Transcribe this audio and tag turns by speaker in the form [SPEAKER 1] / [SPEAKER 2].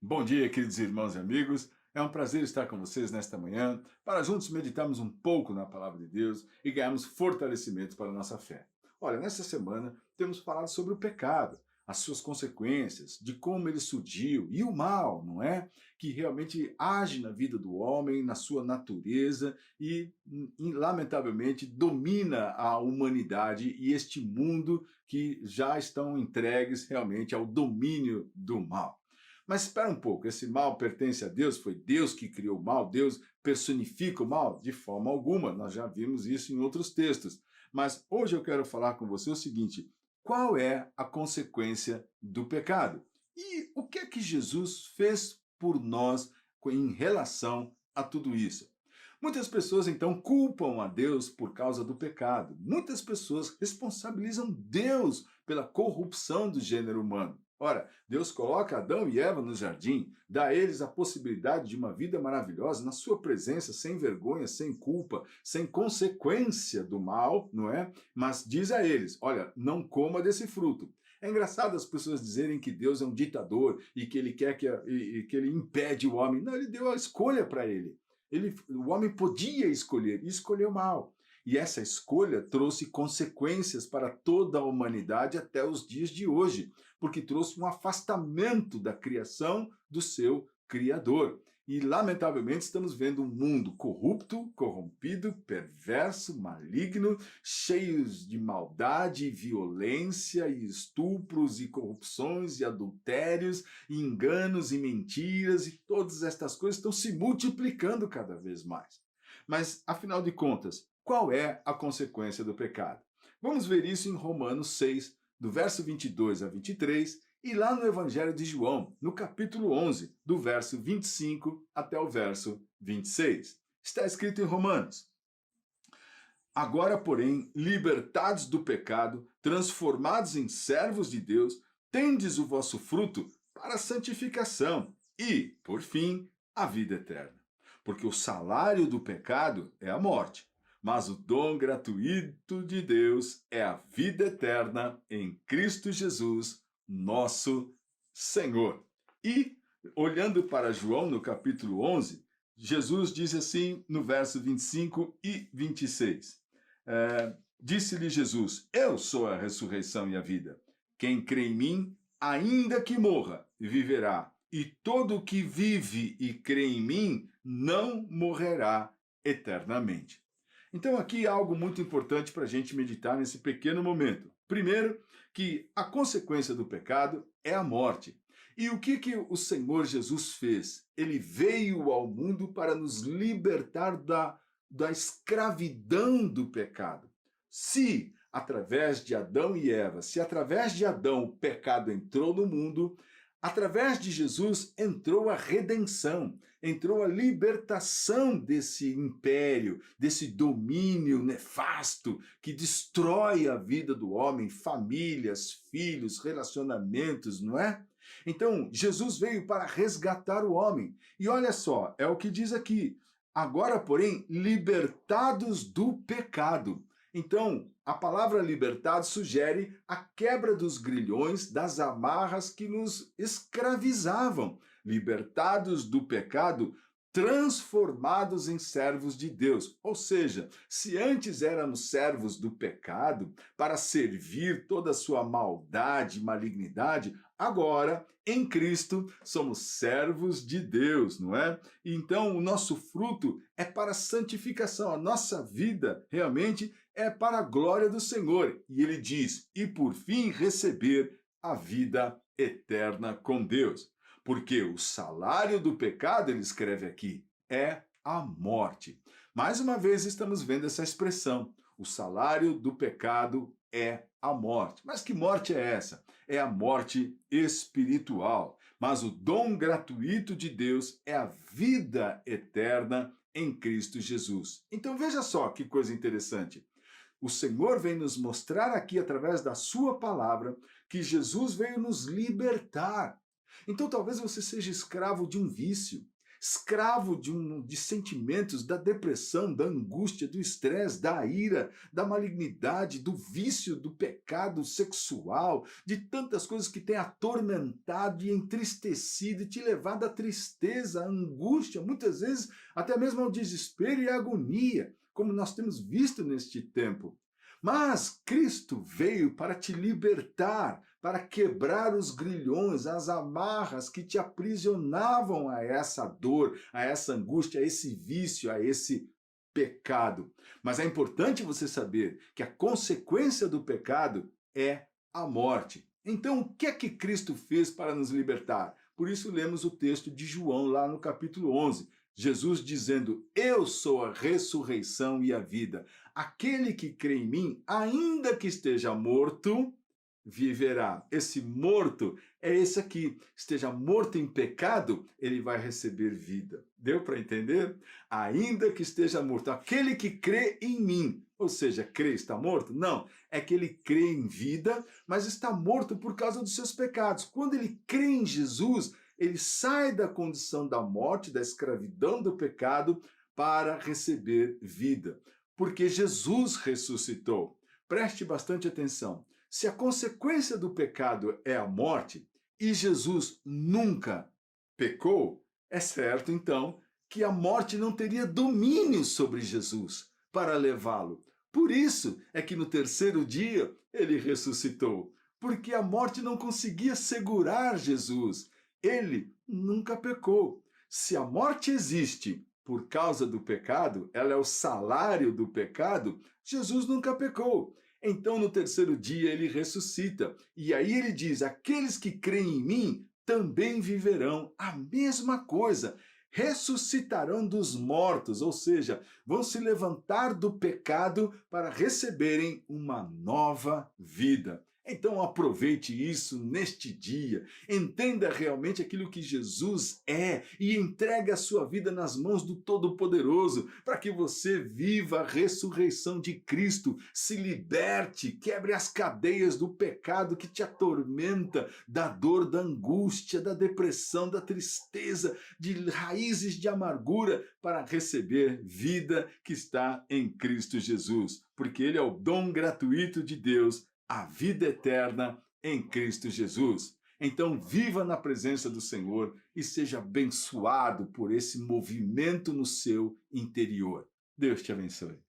[SPEAKER 1] Bom dia, queridos irmãos e amigos. É um prazer estar com vocês nesta manhã para juntos meditarmos um pouco na palavra de Deus e ganharmos fortalecimento para a nossa fé. Olha, nesta semana temos falado sobre o pecado, as suas consequências, de como ele surgiu e o mal, não é? Que realmente age na vida do homem, na sua natureza e lamentavelmente, domina a humanidade e este mundo que já estão entregues realmente ao domínio do mal. Mas espera um pouco, esse mal pertence a Deus? Foi Deus que criou o mal? Deus personifica o mal? De forma alguma, nós já vimos isso em outros textos. Mas hoje eu quero falar com você o seguinte: qual é a consequência do pecado? E o que é que Jesus fez por nós em relação a tudo isso? Muitas pessoas então culpam a Deus por causa do pecado. Muitas pessoas responsabilizam Deus pela corrupção do gênero humano. Ora, Deus coloca Adão e Eva no jardim, dá a eles a possibilidade de uma vida maravilhosa na sua presença, sem vergonha, sem culpa, sem consequência do mal, não é? Mas diz a eles: olha, não coma desse fruto. É engraçado as pessoas dizerem que Deus é um ditador e que ele quer que ele impede o homem. Não, ele deu a escolha para ele. O homem podia escolher e escolheu mal. E essa escolha trouxe consequências para toda a humanidade até os dias de hoje, porque trouxe um afastamento da criação do seu Criador. E, lamentavelmente, estamos vendo um mundo corrupto, corrompido, perverso, maligno, cheios de maldade, e violência, e estupros, e corrupções, e adultérios, e enganos, e mentiras, e todas estas coisas estão se multiplicando cada vez mais. Mas, afinal de contas, qual é a consequência do pecado? Vamos ver isso em Romanos 6, do verso 22 a 23, e lá no Evangelho de João, no capítulo 11, do verso 25 até o verso 26. Está escrito em Romanos: agora, porém, libertados do pecado, transformados em servos de Deus, tendes o vosso fruto para a santificação e, por fim, a vida eterna. Porque o salário do pecado é a morte, mas o dom gratuito de Deus é a vida eterna em Cristo Jesus, nosso Senhor. E, olhando para João no capítulo 11, Jesus diz assim no verso 25 e 26. Disse-lhe Jesus: eu sou a ressurreição e a vida. Quem crê em mim, ainda que morra, viverá. E todo o que vive e crê em mim não morrerá eternamente. Então, aqui há algo muito importante para a gente meditar nesse pequeno momento. Primeiro, que a consequência do pecado é a morte. E o que o Senhor Jesus fez? Ele veio ao mundo para nos libertar da escravidão do pecado. Se, através de Adão e Eva, se através de Adão o pecado entrou no mundo, através de Jesus entrou a redenção, entrou a libertação desse império, desse domínio nefasto que destrói a vida do homem, famílias, filhos, relacionamentos, não é? Então, Jesus veio para resgatar o homem. E olha só, é o que diz aqui: agora, porém, libertados do pecado. Então, a palavra libertado sugere a quebra dos grilhões, das amarras que nos escravizavam. Libertados do pecado, transformados em servos de Deus. Ou seja, se antes éramos servos do pecado para servir toda a sua maldade e malignidade, agora, em Cristo, somos servos de Deus, não é? Então, o nosso fruto é para a santificação. A nossa vida, realmente, é para a glória do Senhor. E ele diz: e por fim receber a vida eterna com Deus. Porque o salário do pecado, ele escreve aqui, é a morte. Mais uma vez estamos vendo essa expressão: o salário do pecado é a morte. Mas que morte é essa? É a morte espiritual. Mas o dom gratuito de Deus é a vida eterna em Cristo Jesus. Então veja só que coisa interessante. O Senhor vem nos mostrar aqui, através da sua palavra, que Jesus veio nos libertar. Então talvez você seja escravo de um vício, escravo de sentimentos, da depressão, da angústia, do estresse, da ira, da malignidade, do vício, do pecado sexual, de tantas coisas que têm atormentado e entristecido e te levado à tristeza, à angústia, muitas vezes até mesmo ao desespero e à agonia, como nós temos visto neste tempo. Mas Cristo veio para te libertar, para quebrar os grilhões, as amarras que te aprisionavam a essa dor, a essa angústia, a esse vício, a esse pecado. Mas é importante você saber que a consequência do pecado é a morte. Então, o que é que Cristo fez para nos libertar? Por isso lemos o texto de João lá no capítulo 11. Jesus dizendo: eu sou a ressurreição e a vida. Aquele que crê em mim, ainda que esteja morto, viverá. Esse morto é esse aqui. Esteja morto em pecado, ele vai receber vida. Deu para entender? Ainda que esteja morto. Aquele que crê em mim, ou seja, crê está morto? Não, é que ele crê em vida, mas está morto por causa dos seus pecados. Quando ele crê em Jesus, ele sai da condição da morte, da escravidão do pecado, para receber vida. Porque Jesus ressuscitou. Preste bastante atenção. Se a consequência do pecado é a morte, e Jesus nunca pecou, é certo, então, que a morte não teria domínio sobre Jesus para levá-lo. Por isso é que no terceiro dia ele ressuscitou, porque a morte não conseguia segurar Jesus. Ele nunca pecou. Se a morte existe por causa do pecado, ela é o salário do pecado, Jesus nunca pecou. Então, no terceiro dia, ele ressuscita. E aí ele diz: aqueles que creem em mim também viverão. A mesma coisa. Ressuscitarão dos mortos, ou seja, vão se levantar do pecado para receberem uma nova vida. Então aproveite isso neste dia, entenda realmente aquilo que Jesus é e entregue a sua vida nas mãos do Todo-Poderoso, para que você viva a ressurreição de Cristo, se liberte, quebre as cadeias do pecado que te atormenta, da dor, da angústia, da depressão, da tristeza, de raízes de amargura, para receber vida que está em Cristo Jesus, porque Ele é o dom gratuito de Deus, a vida eterna em Cristo Jesus. Então, viva na presença do Senhor e seja abençoado por esse movimento no seu interior. Deus te abençoe.